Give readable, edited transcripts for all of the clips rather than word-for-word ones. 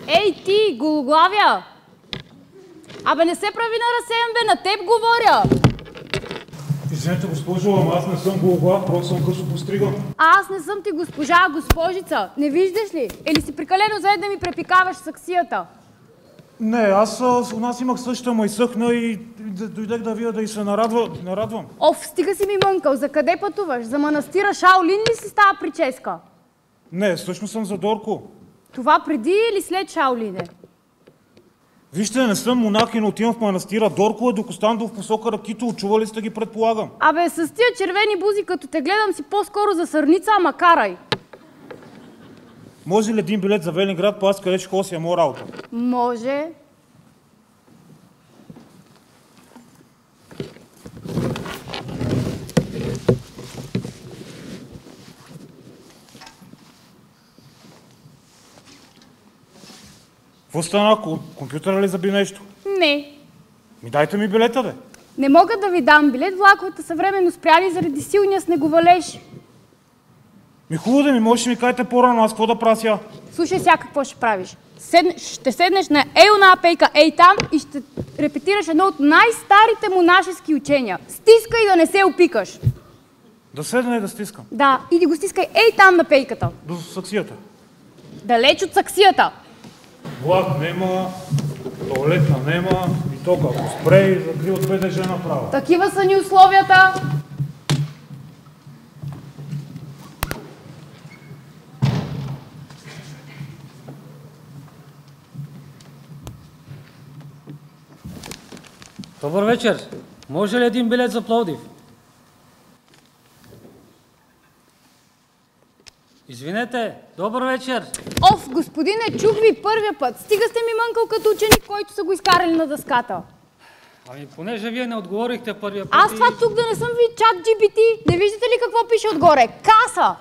Ей ти, гологлавя! Абе не се прави на разсеян, бе, на теб говоря! Извинете, госпожо, ама аз не съм гологлав, просто съм късо постриган. Аз не съм ти госпожа, а госпожица. Не виждаш ли? Или си прекалено зает да ми препикаваш саксията? Не, аз у нас имах същата, ма изсъхна и дойдех да видя да и се нарадвам. Оф, стига си ми мънкал. За къде пътуваш? За манастира Шаолин ли си става прическа? Не, всъщност съм за Дорко. Това преди или след Шаолине? Вижте, не съм монах и не отивам в манастира. Дорко е до Костандов в посока Ракито. Чували сте ги, предполагам? Абе, с тия червени бузи, като те гледам си по-скоро за сърница, ама карай. Може ли един билет за Велинград, по аз къде ще ходя си е моя работа? Може. Какво стана? Компютъра ли заби нещо? Не. Ми дайте ми билета, бе. Не мога да ви дам билет, влаковете са временно спряли заради силния снеговалеж. Ми хубаво да ми можеш да ми кажете по-рано, аз какво да правя сега? Слушай сега какво ще правиш. Ще седнеш на на апейка, ей там и ще репетираш едно от най-старите монашески учения. Стискай да не се опикаш. Да седна и да стискам. Да, иди го стискай ей там на пейката. До саксията. Далеч от саксията. Влак нема, туалетна нема, и то ако спрей, закри от ПДЖ направо. Такива са ни условията. Добър вечер. Може ли един билет за Пловдив? Извинете, добър вечер. Оф, господине, чух ви първия път. Стига сте ми мънкал като ученик, който са го изкарали на дъската. Ами, понеже вие не отговорихте първия път. Аз това тук да не съм ви чат GPT. Не виждате ли какво пише отгоре? Каса!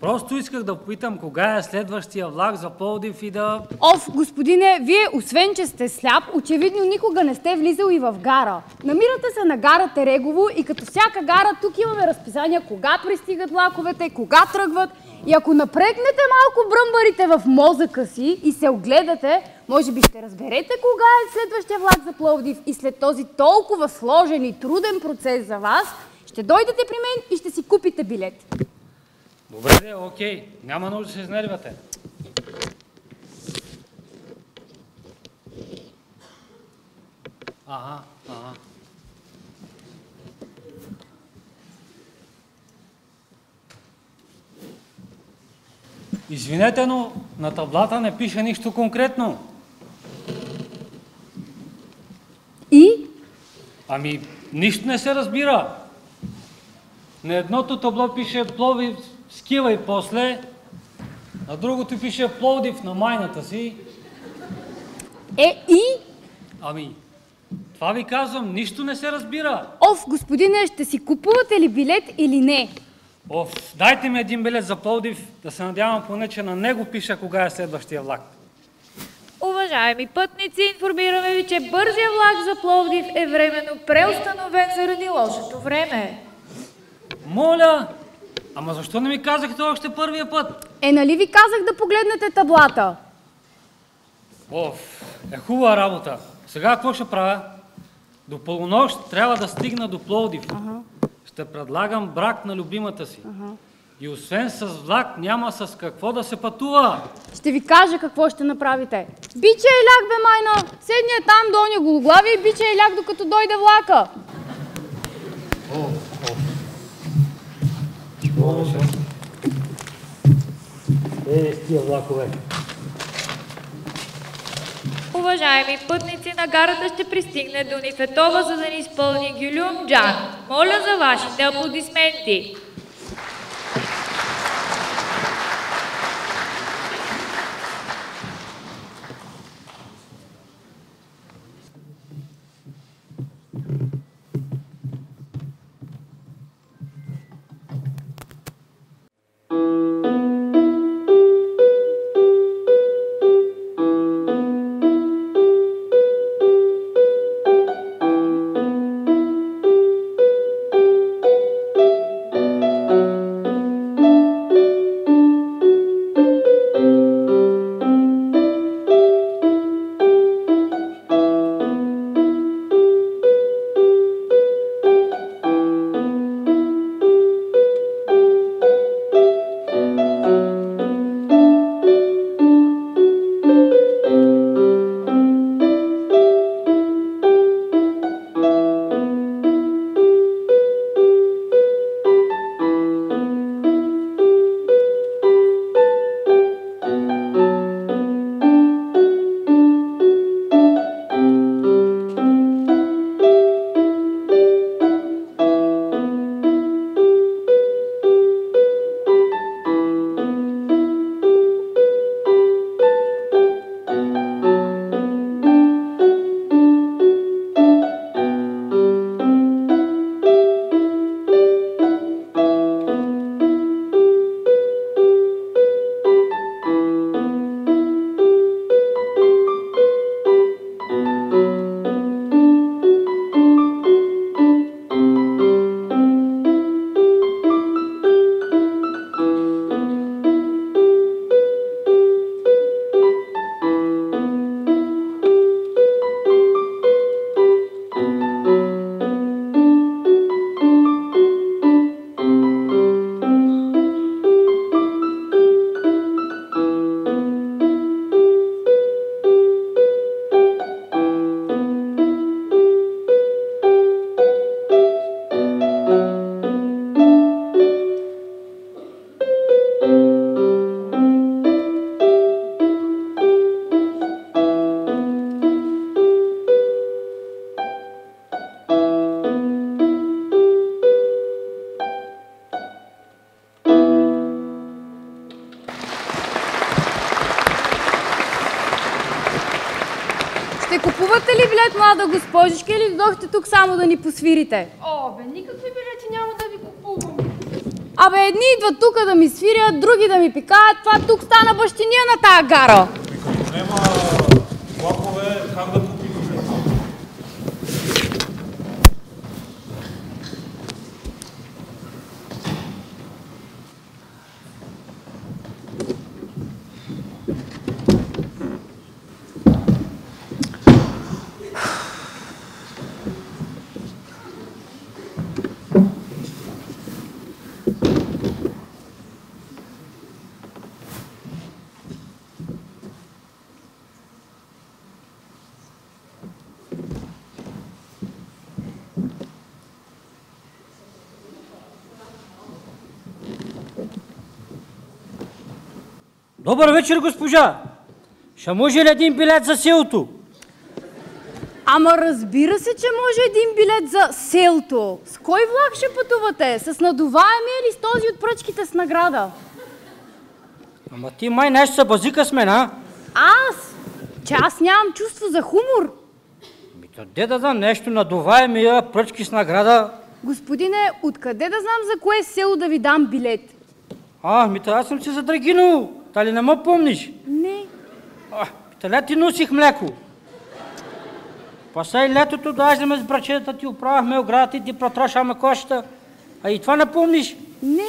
Просто исках да попитам кога е следващия влак за Пловдив и да... Оф, господине, вие освен, че сте сляп, очевидно никога не сте влизал и в гара. Намирате се на гара Терегово и като всяка гара тук имаме разписания кога пристигат влаковете, кога тръгват. И ако напрегнете малко бръмбарите в мозъка си и се огледате, може би ще разберете кога е следващия влак за Пловдив и след този толкова сложен и труден процес за вас, ще дойдете при мен и ще си купите билет. Добре, окей. Няма нужда да се изнервяте. Ага. Извинете, но на таблата не пише нищо конкретно. И? Ами, нищо не се разбира. На едното табло пише Пловдив скива и после, на другото пише Пловдив на майната си. И? Ами, това ви казвам, нищо не се разбира. Оф, господине, ще си купувате ли билет или не? Оф, дайте ми един билет за Пловдив, да се надявам поне, че на него пише кога е следващия влак. Уважаеми пътници, информираме ви, че бързия влак за Пловдив е временно преустановен заради лошото време. Моля, ама защо не ми казахте още първия път? Нали ви казах да погледнете таблата? Оф, хубава работа. Сега какво ще правя? До полунощ трябва да стигна до Пловдив. Ще предлагам брак на любимата си. И освен с влак няма с какво да се пътува. Ще ви кажа какво ще направите. Бича и ляг, бе, майна! Седни е там до оня гологлави и бича и ляг, докато дойде влака. С тия влакове. Уважаеми пътници, на гарата ще пристигне до Нифетова, за да ни изпълни Гюлюм Джан. Моля за вашите аплодисменти. ли билет, млада госпожичка, или дойдохте тук само да ни посвирите? О, бе, никакви билети няма да ви купувам. Абе, едни идват тук да ми свирят, други да ми пикаят. Това тук стана бащиния на тая гара. Като нема влакове, как да купим? Добър вечер, госпожа! Ще може ли един билет за селото? Ама разбира се, че може един билет за селото. С кой влак ще пътувате? С надуваемия или с този от пръчките с награда? Ама ти май нещо са базика с мен, а? Аз? Че аз нямам чувство за хумор. Де да дам нещо надуваемия, пръчки с награда? Господине, откъде да знам за кое село да ви дам билет? Аз съм си задрагинал. Та ли не ме помниш? Не. Таля ти носих млеко. Паса и летото дойдем с брачета, ти оправяхме оградата и ти протрошаваме кошата. А и това не помниш? Не.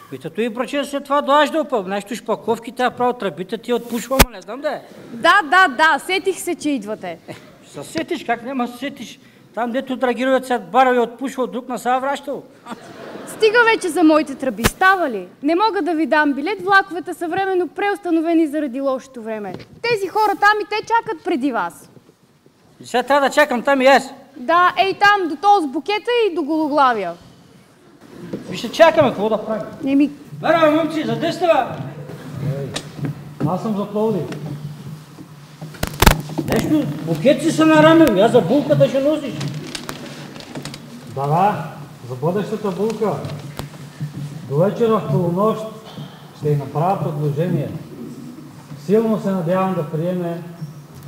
Питато и брачета след това дойдеш нещо шпаковките, право тръбите ти отпушвам, не знам да е. Да, сетих се, че идвате. Се сетиш, как няма се сетиш? Там, дето драгировец се бара и отпушва, друг не се е вращал. Стига вече за моите тръби, става ли? Не мога да ви дам билет, влаковете са временно преустановени заради лошото време. Тези хора там и те чакат преди вас. И сега трябва да чакам там и аз. Да, ей там, до този с букета и до гологлавия. Ще чакаме, какво да правим? Бара, момци, за дестава! Аз съм за Пловдив. Нещо, букет си се нарамил, я за булката ще носиш. Да, за бъдещата булка. До вечера в полунощ ще й направя предложение. Силно се надявам да приеме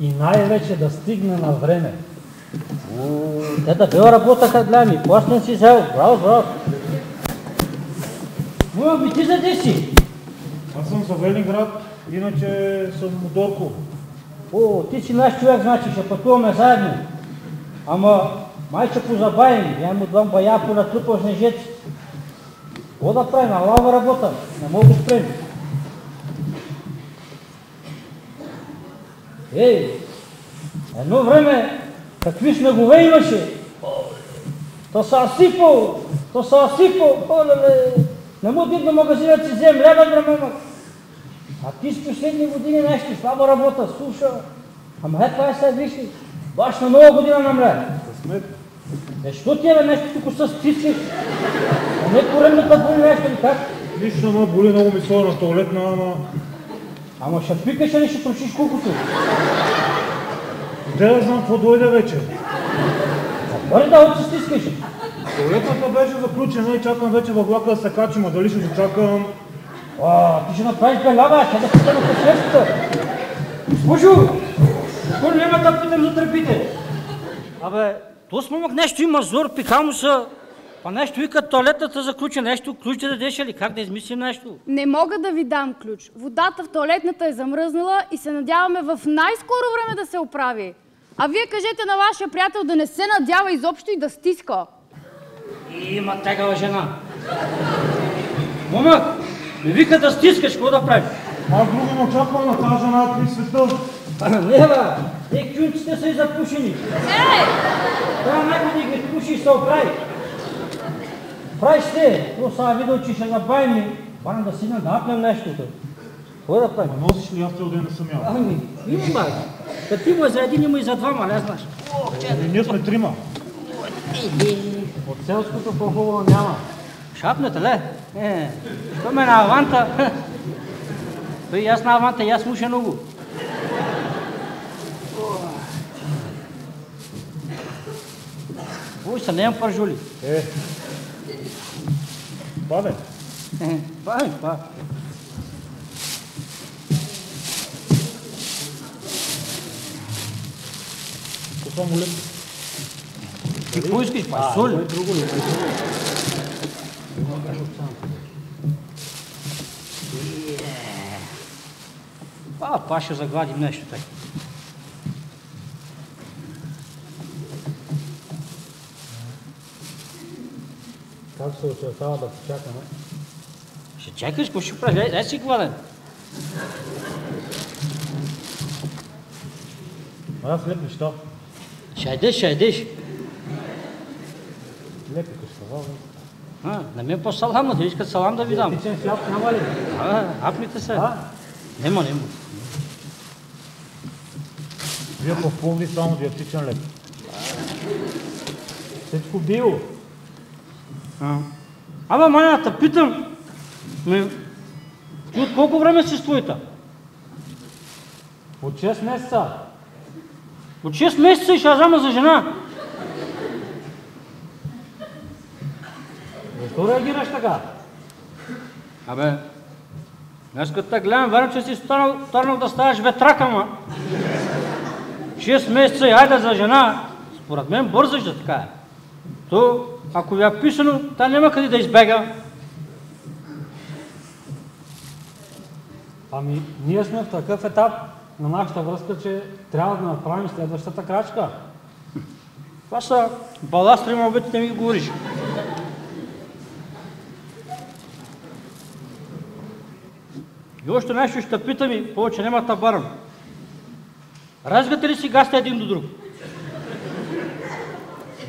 и най-вече да стигне на време. Те да била работаха, гледай ми, плащан си взел, браво. Би ти за си? Аз съм за Велинград, иначе съм Мудорко. Ти си наш човек, значи ще пътуваме заедно. Ама май ще позабавим, я му двам бая по натрупал снежец. Какво да правим, лава работа, не мога да спрем. Едно време какви снегове имаше. То са асипал, не му дит до магазинът си взем, лева грамамък. А ти с последни години нещо, слаба работа, суша. Ама това е сега, виж ли, баш на нова година намря. Защо ти е нещо тук се стискаш? А не поредната боли нещо ли как? Нищо ма боли, много ми слава на туалетна, Ама ще пикаш или ще трошиш кукото? Де да знам какво дойде вече. Бъде да от се стискаш. Туалетната беше заключена и чакам вече във влака да се качим, а дали ще дочакам? Ти ще направиш белява, ще да питам от средствата. Госпожо, какво няма да питам за тръбите? То смомък нещо има зор, пикал му са. Па нещо вика туалетната заключи, нещо ключ да дадеше ли, как да измислим нещо? Не мога да ви дам ключ. Водата в туалетната е замръзнала и се надяваме в най-скоро време да се оправи. А вие кажете на вашия приятел да не се надява изобщо и да стиска. Има тегава жена. Момък, ми вика да стискаш, какво да правим? Аз друго не очаквам на тази жена при света. Не, те кюнците са и запушени. Трябва някой да ги пуши и се оправи. Прави сте, то сега видел, че ще набавим, пана да сигна да напнем нещото. Какво да правим? Носиш ли, аз цял ден не съм ял? Има. Като има за един, има и за двама, не знаеш. Ние сме трима. От селското по-хубаво няма. Шапнете, ле? Що ме на аванта? И аз на аванта, и аз муша много. Ой, са нямам пържули. Бабе. Бабе. само леко. Какво искаш? Па соль. Друго ли? Па ще загладим нещо така. Как се очертава да почакаме? Ще чакаш, какво ще правиш? Дай си гладен. Аз лепиш то. Ще ядеш. Лепи каштава. На мен по-салам, да искат салам да ви дам. Тичен хляб няма ли? Апните се. Нема. Вие в Пловдив само диетичен леп. Всичко био. Ама маня, те питам. Ти от колко време си с твоята? От 6 месеца. От 6 месеца и ще я взема за жена. Защо реагираш така? Абе, днес като те гледам, верно, че си станал да ставаш ветрак, ама. 6 месеца и айде за жена. Според мен бързаш да така е. То, ако ви е писано, та няма къде да избега. Ами, ние сме в такъв етап на нашата връзка, че трябва да направим следващата крачка. Това са баластри, ма обичате ми ги говориш. И още нещо ще питам и повече няма табарам. Разгате ли си гасте един до друг?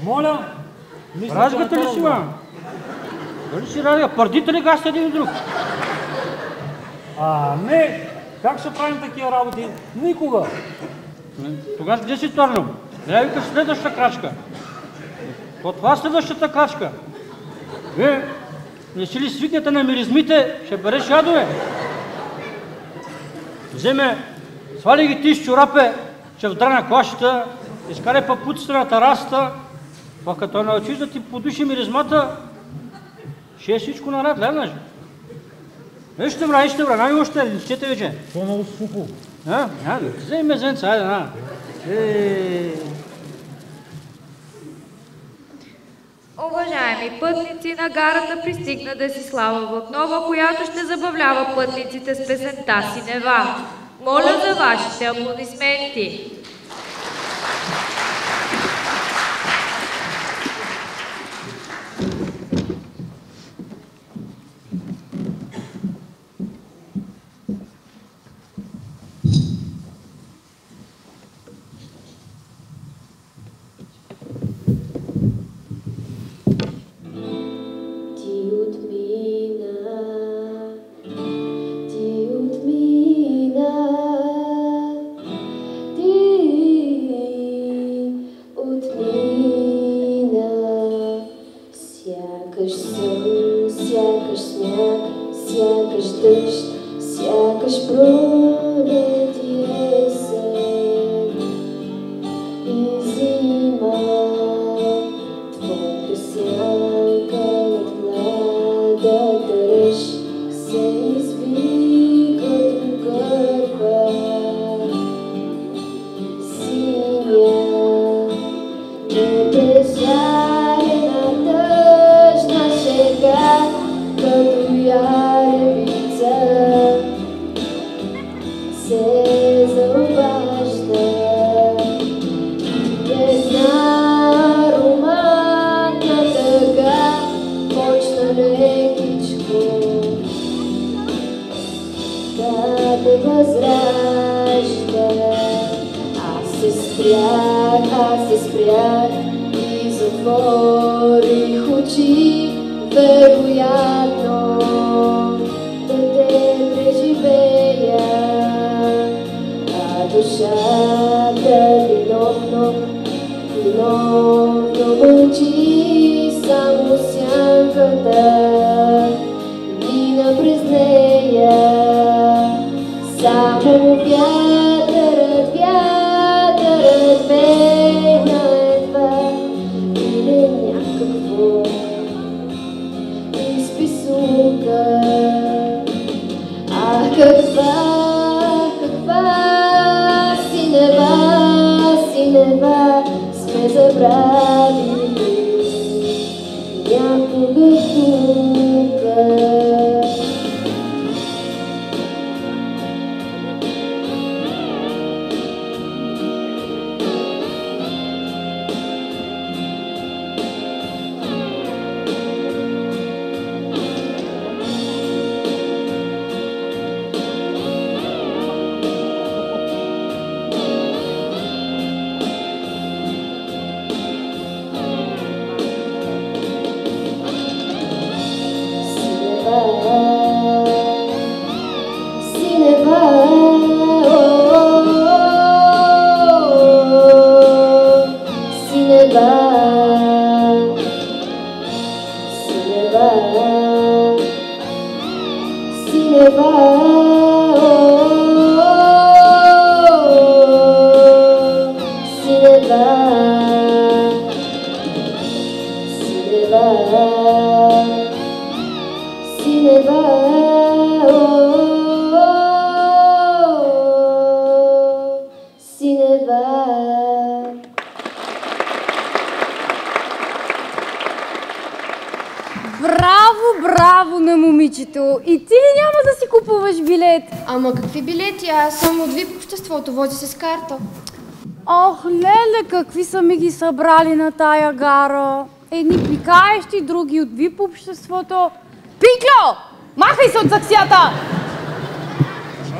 Моля! Разгате ли си, ма? Дали си разга? Пардите ли гасте един до друг? Не! Как ще правим такива работи? Никога! Тогава где си Торнов? Трябва викаш следващата крачка. От това следващата крачка. Вие не си ли свикнете на миризмите, ще береш ядове. Свали ги ти с чорапе, че вдрана клашата, изкарай папуците на терасата, па като научиш да ти подуши миризмата, ще е всичко наред, гледаш. Ще бра, най още, листете вече. Това много сухо. Вземи мезенца, айде, на. Уважаеми пътници, на гарата пристигна Десислава Блатнова, която ще забавлява пътниците с песента си Нева. Моля за вашите аплодисменти. Изписано Браво на момичето! И ти ли няма да си купуваш билет? Ама какви билети? Аз съм от VIP обществото, вози се с карта. Ох, леле, какви са ми ги събрали на тая гара. Едни пикаещи, други от VIP обществото. Пикло! Махай се от таксията!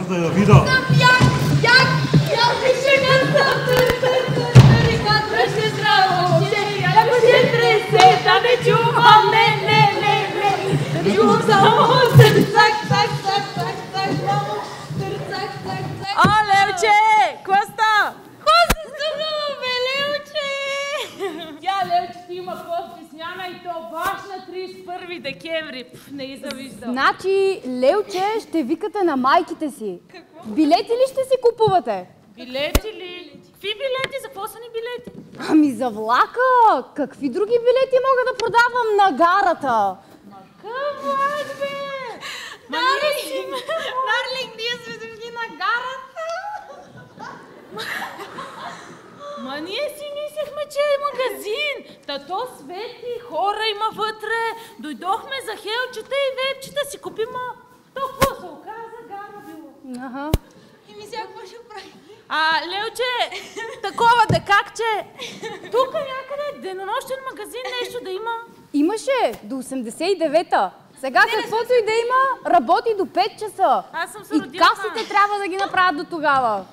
Аз да я видя. О, Лелче! Коста! Коста здорово, бе, Лелче! Тя, Лелче, ти има подписняна и то баш на 31 декември. Не и завиждам. Значи, Лелче, ще викате на майките си. Какво? Билети ли ще си купувате? Билети ли? Какви билети? За какво са ни билети? Ами за влака! Какви други билети мога да продавам на гарата? Какъв влак, бе? Дарлинг, ние сме дошли на гарата. Ма ние си мислехме, че е магазин. Та то светли, хора има вътре. Дойдохме за хелчета и вебчета си купим, то какво се оказа, гара било. Аха. И ми сега какво ще правим? Лелче, такова декакче. Тук някъде денонощен магазин нещо да има. Имаше до 89-та. Сега каквото и да има, работи до 5 часа. Аз съм се И родила. касите трябва да ги направят до тогава.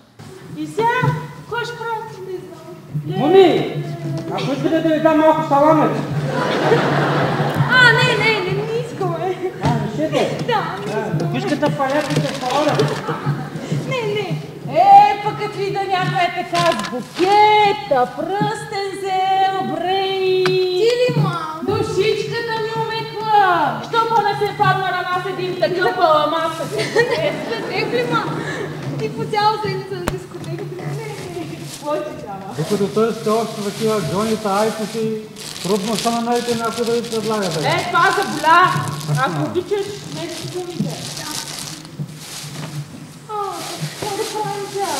И сега, кой ще прави? Не знам. Моми, ако искате да ви дам малко саламец. Не искаме. Решете. Да. Ако искате палетките саламец. Не. Пък като вида някой е така с букета, пръстен взел, брей. Ти ли, мам? Душичката ми умекла. Що по-не се падна на нас един такъв паламаса? Дискотек ли, мам? Ти по цяла седмица на дискотеката. Кой ти трябва? Докато търсите още такива Джоните, айфоси, трудно са намерите някой да ви предлага. Това заболя. Ако обичаш, нещо думите. Какво да правим сега?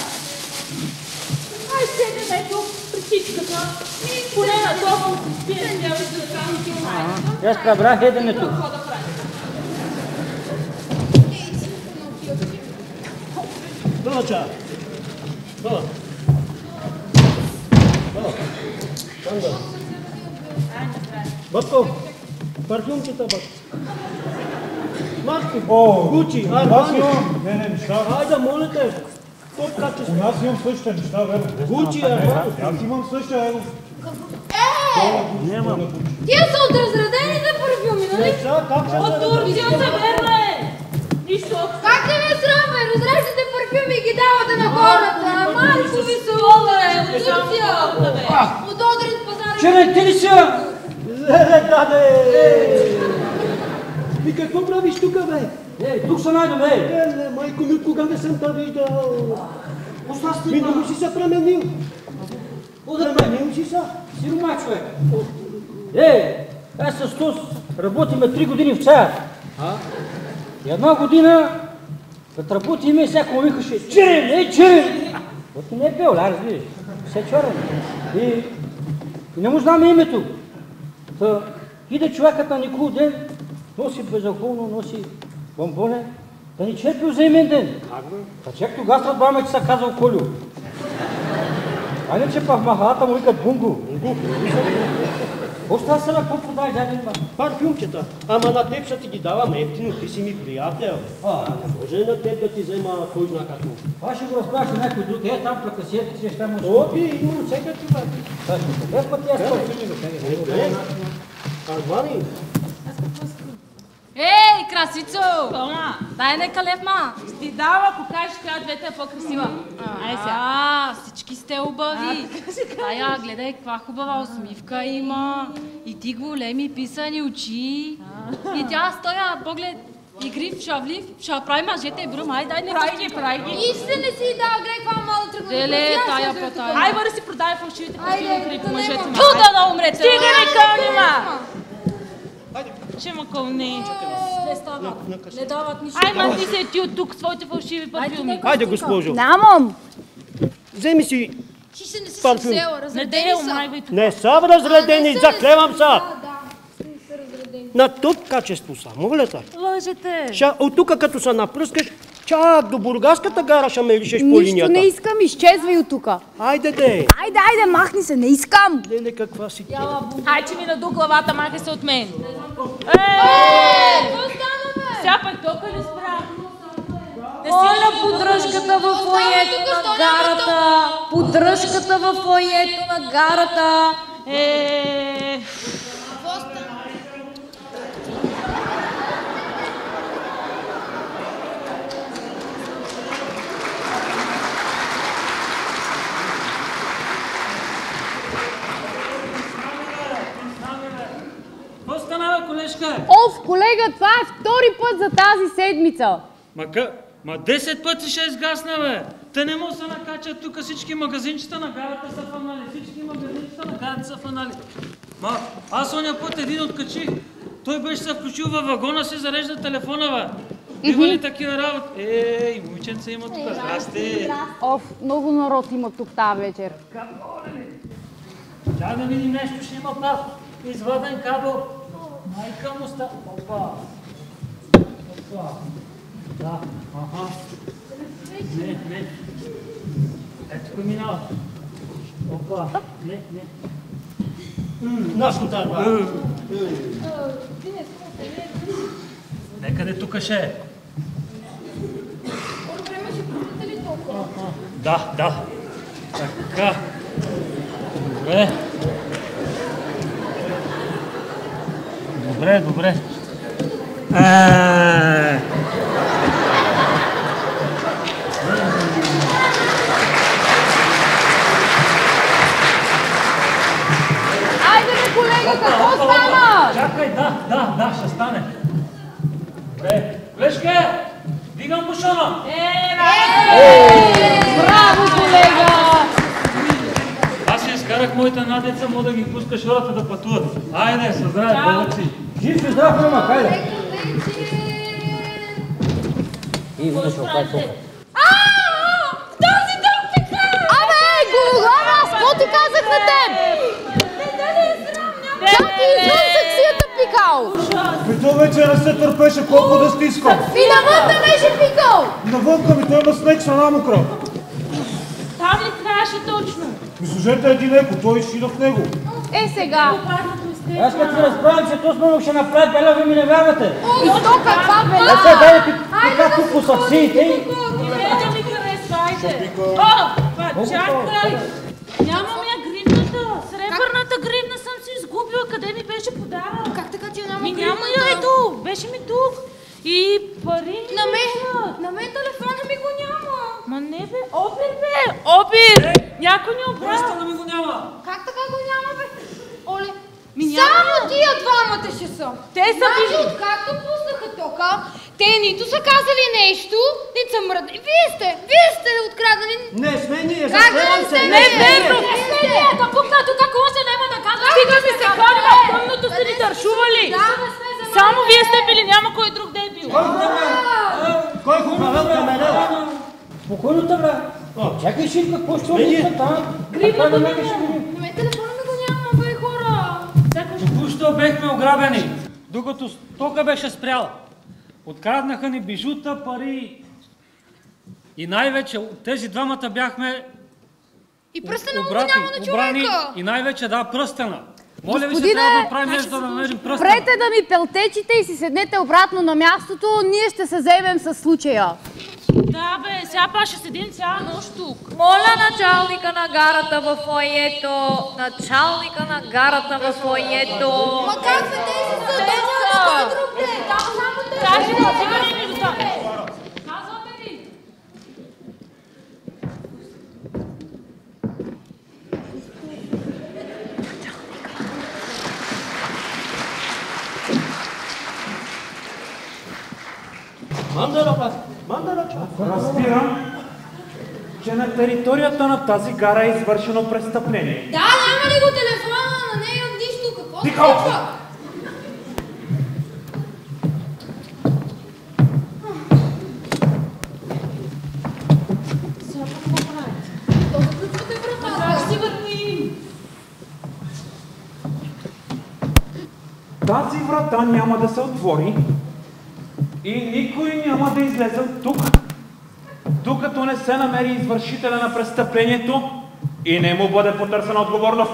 Ай, седем ето при всичката. Поне на толкова се спием, няма да кажем километра. Аз прибрах еденето. Какво да правим? Дълча! Дълча! Батко, парфюмчета, батко. Матко, Гучи, Армани. Не, неща. Айде, моля те. Топ качество. У нас имам същите неща, верно. Гучи, Армани. Аз имам същия, ево. Нямам. Тия са от разредените парфюми, нали? Как ще От Турция се верне! Нищо. Как да ви срам, бе? Разреждате парфюми и ги давате на хората. Малко ви се лода, от Турция. От Одрин пазара. Черен, ти ли са? И какво правиш тук, бе? Тук са найдем, Майко ми, кога не съм те виждал? Мино ми си се променил. Променил си се. Сирома човек. Аз с Тус работиме 3 години в цея. И една година, като работиме, всяко му викаше Чирин, Чирин! Вот не е пел, разбираш. Все черен. И не му знаме името. Та иде човекът на Никол ден, носи безалкохолно, носи бомбоне, да ни черпил за имен ден. Та чак тогава разбраме, че се казал Колю. А не, че в махалата му викат Бунго. Още аз се на какво продай, дяден това? Парфюмчета. Ама на теб ще ти ги давам ефтино, ти си ми приятел. Може на теб да ти взема кой знае какво. Това ще го разправяш на някой друг. Там при касиерите си ще му Опи, имам всеки човек. Без пъти аз Армани. Ей, красицо! Тома! Дай нека лев, ма! Ще ти дава, ако кажеш коя двете е по-красива. Ай сега. Всички сте убави. Тая, гледай каква хубава усмивка има. И ти големи писани очи. И тя с този поглед Игри, шавлив, ще прави мъжете и бръм, дай не прави ги. Нищо не си дал, гледай каква мала тръгна. Деле, тая потая. Ай, бъде си продай фалшивите парфюми по мъжете ма. Туда да умрете. Стига не кълнима. Ще ма кълни. Не става. Не дават нищо. Ай, махни се ти от тук своите фалшиви парфюми. Хайде, госпожо. Нямам. Вземи си. Ти се не си Парфюм. взела, Не разредени дей, са. омрайвай тук. Не са разредени, заклевам са. Да, са разредени. На топ качество са, моля те. Лъжете. От тук като се напръскаш, чак до Бургаската гара ще ме лишеш по Нищо линията. не искам, изчезвай от тука. Айде, де. Айде, махни се, не искам. Леле, каква си ти? Ай, че ми надух главата, махай се от мен. Какво стана, бе? Сега пък тока ли спра? Моля, поддръжката в фоайето на гарата. Поддръжката в фоайето на гарата. Какво стана, колежка? Колега, това е втори път за тази седмица. Ма 10 пъти ще изгасна, бе. Те не могат да се накачат тук, всички магазинчета на гарата са фанали. Всички магазинчета на гарата са фанали. Аз оня път един откачих. Той беше се включил във вагона си, зарежда телефона, бе. Има ли такива работи? Момиченца има тук. Здрасти. Много народ има тук тази вечер. Чай да видим нещо, ще има пар. Изваден кабел. Майка му ста... Опа. Да, Не. Ето го минава. Опа. Не. Наш котар, Некъде тук ще е. Да. Така. Добре. Айде, колега, какво стана? Чакай, да, ще стане. Добре. Колежка, дигам бушона. Браво, колега! Аз си изкарах моите надеца, мога да ги пускаш хората да пътуват. Айде, със здраве, бълъци. Жив и здрав, мама, хайде. И виждаш, опай тук. Този дом пика! Голара, какво ти казах на теб? Тя ти извън саксията пикал. Той вече не се търпеше колко да стискам. И навън да беше пикал. Навънка ми той има снег с една мокра. Там ли трябваше точно? Служете един еко, той шида в него. Сега. Аз като се разправям, че то смънък ще направи беля, ви ми не вярвате. И то каква беля? Аз сега дай така тук по саксиите и... Не ми харесва, айде. Чакай! Нямам я гривната. Сребърната гривна съм си изгубила. Къде ми беше подарък? Как така ти няма Няма гривната? я, ето. Беше ми тук. И пари На мен телефона ми го няма. Ма не бе, Опир! Някой ни обрал. Просто ми го няма. Как така го няма, бе? Оле, Ми само тия двамата ще са. Те са Значи, били. откакто пуснаха тока, те нито са казали нещо, нито са мръдни. Вие сте откраднали. Не сме ние, Как да заклевам не се. сте? Не, верно! Да пукна тук, се няма да казва. Стига ми се хвали, в тъмното сте ни тършували. Само вие сте били, няма кой друг да е бил. Кой го правил камера? Спокойно, бе. Чакай, Шивка, какво ще обича там? Гривната ми На мен телефона ми го няма, бе, хора. Току-що бехме ограбени, докато тока беше спрял. Откраднаха ни бижута, пари. И най-вече тези двамата бяхме И пръстена му го няма на човека. и най-вече пръстена. Моля ви се, Господине, трябва да направим нещо да намерим пръстена. Спрете да ми пелтечите и си седнете обратно на мястото, ние ще се заемем с случая. Да бе, сега па ще седим цяла нощ тук. Моля началника на гарата в фоайето. Началника на гарата в фоайето. Ма как бе, те са съдържа на кой друг ден? Да, само те. Кажи да сигурни ми до това. Казвате ли? Разбирам, че на територията на тази гара е извършено престъпление. Да, няма ли го телефона на нея нищо? Какво се Тихо! случва? Сега какво правите? То заключвате вратата. Как си върви? Тази врата няма да се отвори и никой няма да излезе от тук, докато не се намери извършителя на престъплението и не му бъде потърсена отговорност.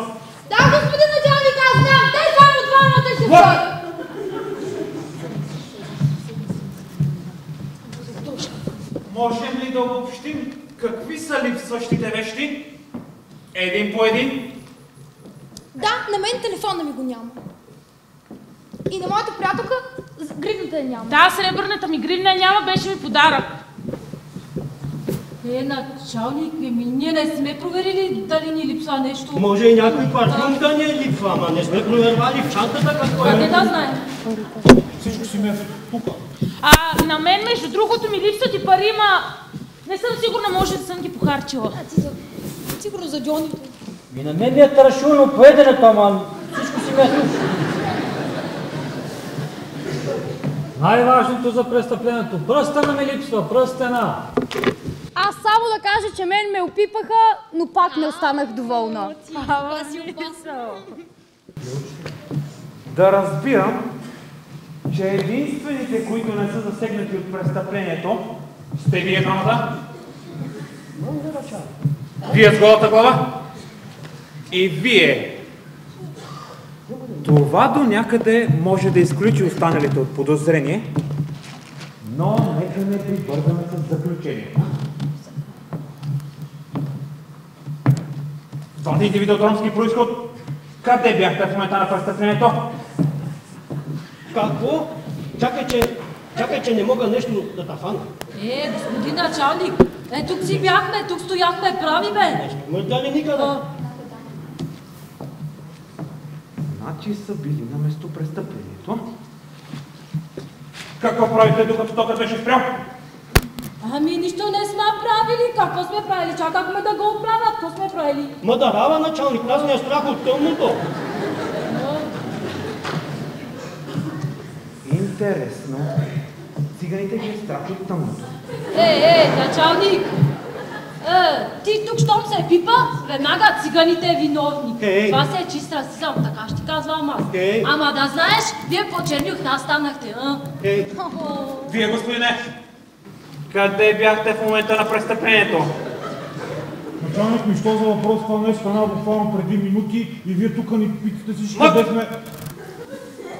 Да, господин началник, аз знам. Те само двамата ще стоят. Можем ли да обобщим какви са липсващите вещи? Един по един? Да, на мен телефона ми го няма. И на моята приятелка гривната я няма. Да, сребърната ми гривна няма, беше ми подарък. Началник, ние не сме проверили дали ни липсва нещо. Може и някой парфюм да ни е липсва, ама не сме провервали в чантата какво е. Къде да знаем? Всичко си ме е тук. На мен, между другото, ми липсват и пари, ма не съм сигурна, може да съм ги похарчила. Сигурно за Джоните. И на мен ми е тарашилно поеденето, ама всичко си ме е тук. Най-важното за престъплението. Пръстена ми липсва, пръстена. Аз само да кажа, че мен ме опипаха, но пак не останах доволна. Да разбирам, че единствените, които не са засегнати от престъплението, сте вие двамата. Вие с голата глава. И вие. Това до някъде може да изключи останалите от подозрение, но нека не прибързаме с заключението. Двамата индивиди от ромски произход, къде бяхте в момента на престъплението? Какво? Чакай, че не мога нещо да та фана. Господин началник, тук си бяхме, тук стояхме, прави бе. Мърдали никъде. Значи са били на место престъплението. Какво правите докато токът беше спрял? Ами нищо не сме правили, какво сме правили? Чакахме да го оправят, какво сме правили? Ма да рава началник, нас не е страх от тъмното. Интересно. Циганите ги е страх от тъмното. Началник! Ти тук, щом се пипа, веднага циганите виновни. Това се е чист расизъм, така ще казвам аз. Ама да знаеш, вие по-черни от нас станахте, Вие, господине, къде бяхте в момента на престъплението? Началник ми, що за въпрос, това нещо стана буквално преди минути и вие тук ни питате всички къде сме.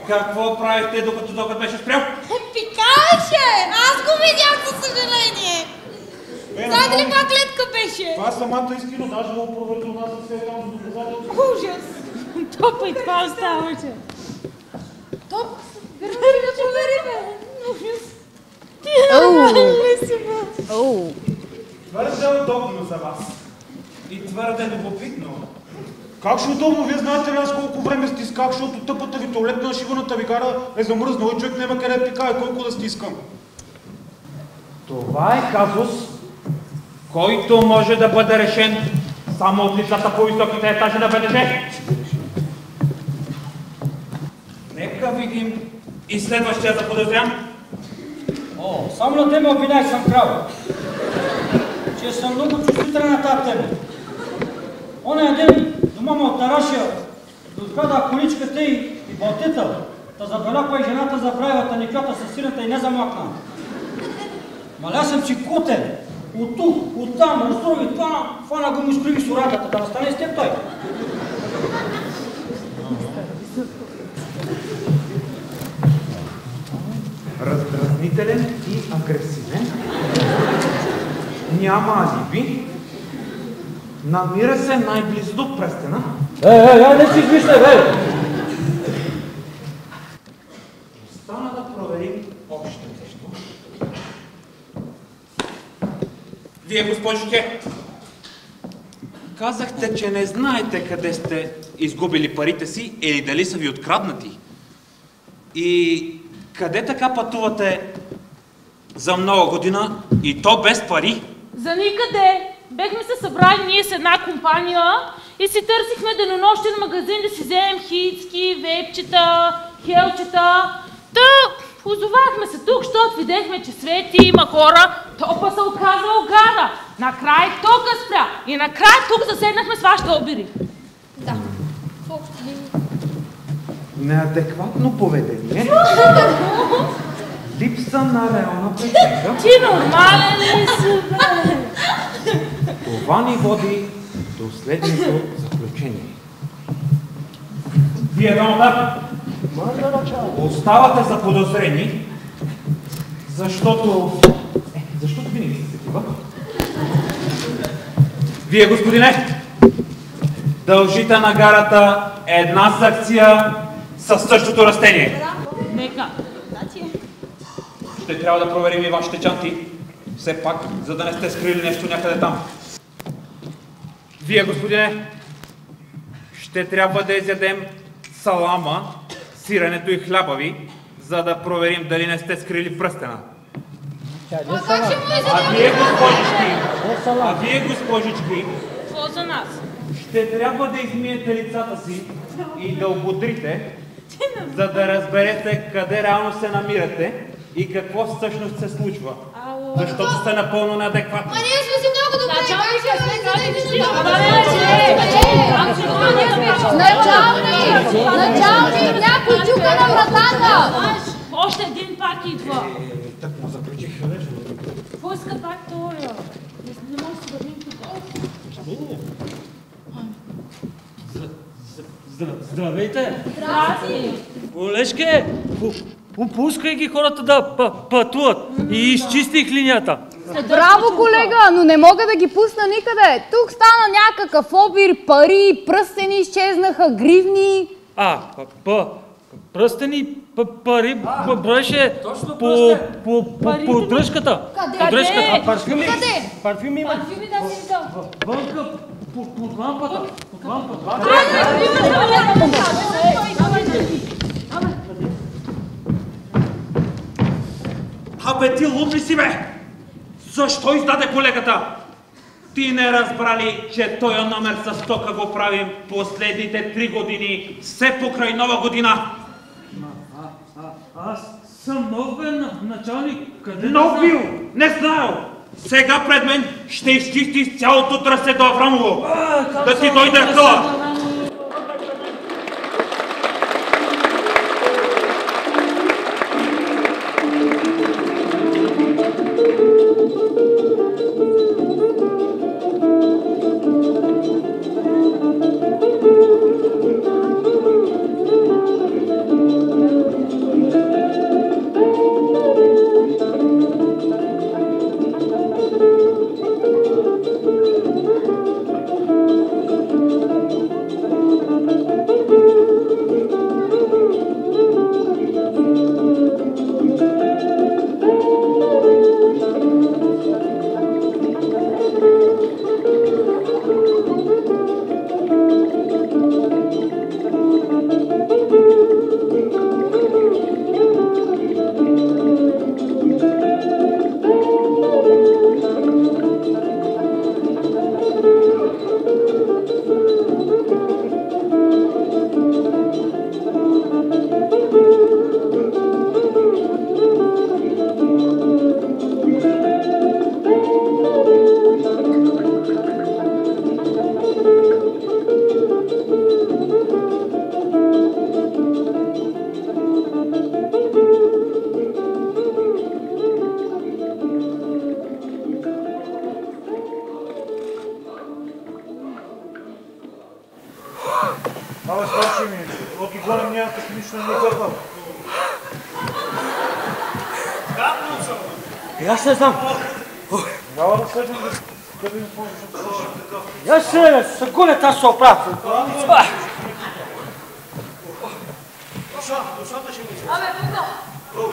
Какво правихте докато токът беше спрял? Пикаше! Аз го видях, за съжаление! Знаете ли каква клетка беше? Това е самата истина, даже го проверил нас да се е там за доказателство. Ужас! Топа и това оставаше. Топ, верно ли да провериме? Ужас! Ти ли си, бе? Твърде удобно за вас. И твърде любопитно. Как ще удобно? Вие знаете ли аз колко време стисках, защото тъпата ви туалетна шиваната ви гара е замръзнала и човек няма къде да пикае, колко да стискам. Това е казус, който може да бъде решен само от лицата по високите етажи на БДЖ. Нека видим и следващия заподозрян. Само на тема обвиняй съм крал. Че съм много чувствителен на тази тема. Оня ден дома ме оттарашия, докада количката и балтита, та забеляпа и жената забравя таниката със сината и не замлакна. Маля съм, че котен, от тук, от там, разтрови, фана го му изкриви с урадата, да настане с теб той. Раздразнителен и агресивен. Няма алиби. Намира се най-близо до пръстена. Не си измисля, бе! Остана да проверим още нещо. Вие, госпожике, казахте, че не знаете къде сте изгубили парите си или дали са ви откраднати. И къде така пътувате За много година и то без пари. За никъде. Бехме се събрали ние с една компания и си търсихме денонощен магазин да си вземем хитски, вейпчета, хелчета. Та озовахме се тук, защото видяхме, че свети, има хора. Топа се оказал гара. Накрая тока спря. И накрая тук заседнахме с вашите обири. Да. Неадекватно поведение. Липса на реална преценка. Ти нормален ли си, бе? Това ни води до следното заключение. Вие двамата оставате заподозрени, защото винаги сте такива. Вие, господине, дължите на гарата една секция със същото растение. Нека. Ще трябва да проверим и вашите чанти. Все пак, за да не сте скрили нещо някъде там. Вие, господине, ще трябва да изядем салама, сиренето и хляба ви, за да проверим дали не сте скрили пръстена. А вие, госпожички, Какво за нас? ще трябва да измиете лицата си и да ободрите, за да разберете къде реално се намирате и какво всъщност се случва. Защото сте напълно неадекватни. А ние сме си много добре. Началник, някой чука на вратата. Още един пак идва. Так му заключих. Какво иска пак той? Не може да се върнем тук. Здравейте! Здрасти! Олешке, пускай ги хората да пътуват и изчистих линията. Браво, колега, но не мога да ги пусна никъде. Тук стана някакъв обир, пари, пръстени изчезнаха, гривни. Пръстени пари бреше по дръжката. Къде? Парфюми? Къде? Парфюми има. Парфюми да си взел. Вънка, под лампата. Абе, ти луд ли си, бе? Защо издаде колегата? Ти не разбрали, че този номер с тока го правим последните 3 години, все покрай нова година. Аз съм нов, бе, началник. Къде Нов бил, не знаел. Сега пред мен ще изчистиш цялото трасе до Аврамово. Да ти дойде хъла. Абе, свърши ми. Локи гоним някакъв нищо не ми гървам. И аз не знам. Няма да седим да ви помня, защото свършим такъв. Я се гоня тази се оправя. Душата ще ми. Абе, Буко!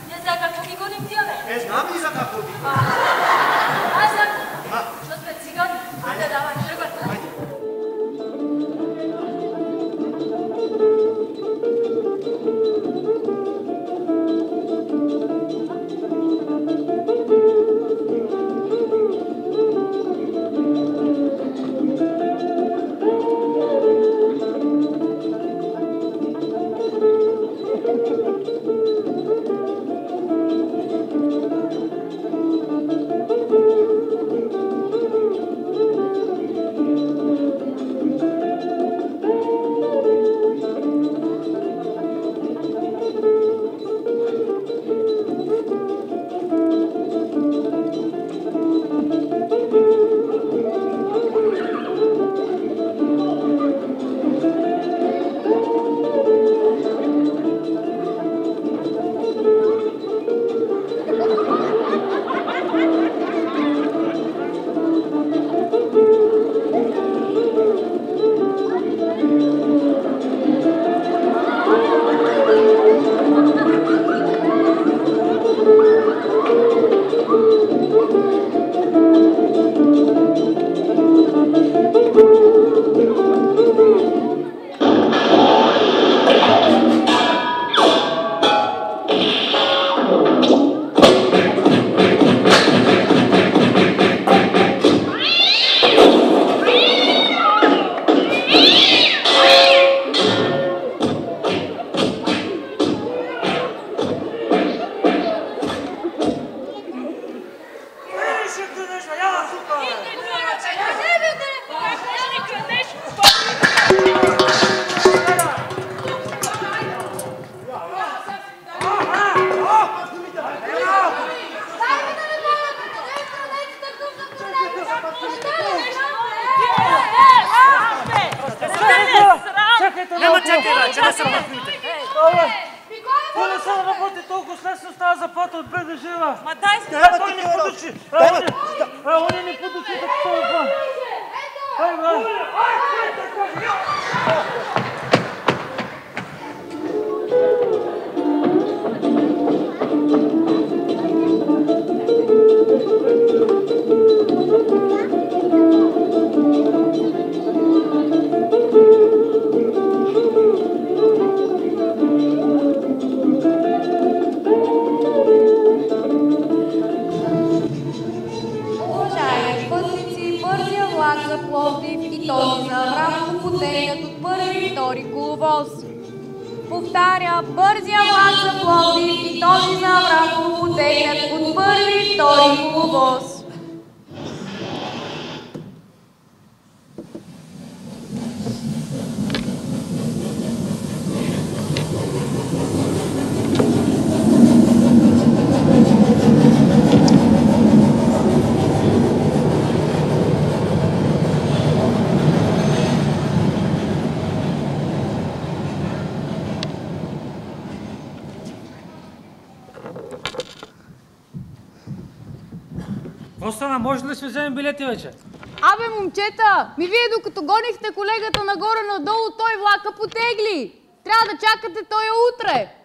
Не знам какво ги гоним тия, бе. Знам ли за какво ги? Аз знам. Що сме цигани. Айде, давай, тръгвай. Чакай, че не се махните. Той не се работи толкова лесно, става заплата от БДЖ. Ма дай се! Той не подучи. Он не подучи като това план. Ай, бе! Уважаеми пътници, бързия влак за Пловдив и този за Аврамово потеглят от първи и втори коловоз. Повтаря, бързия влак за Пловдив и този за Аврамово потеглят от първи и втори коловоз. Какво стана? Може ли да си вземем билети вече? Абе, момчета, вие докато гонихте колегата нагоре-надолу, той влака потегли. Трябва да чакате той утре.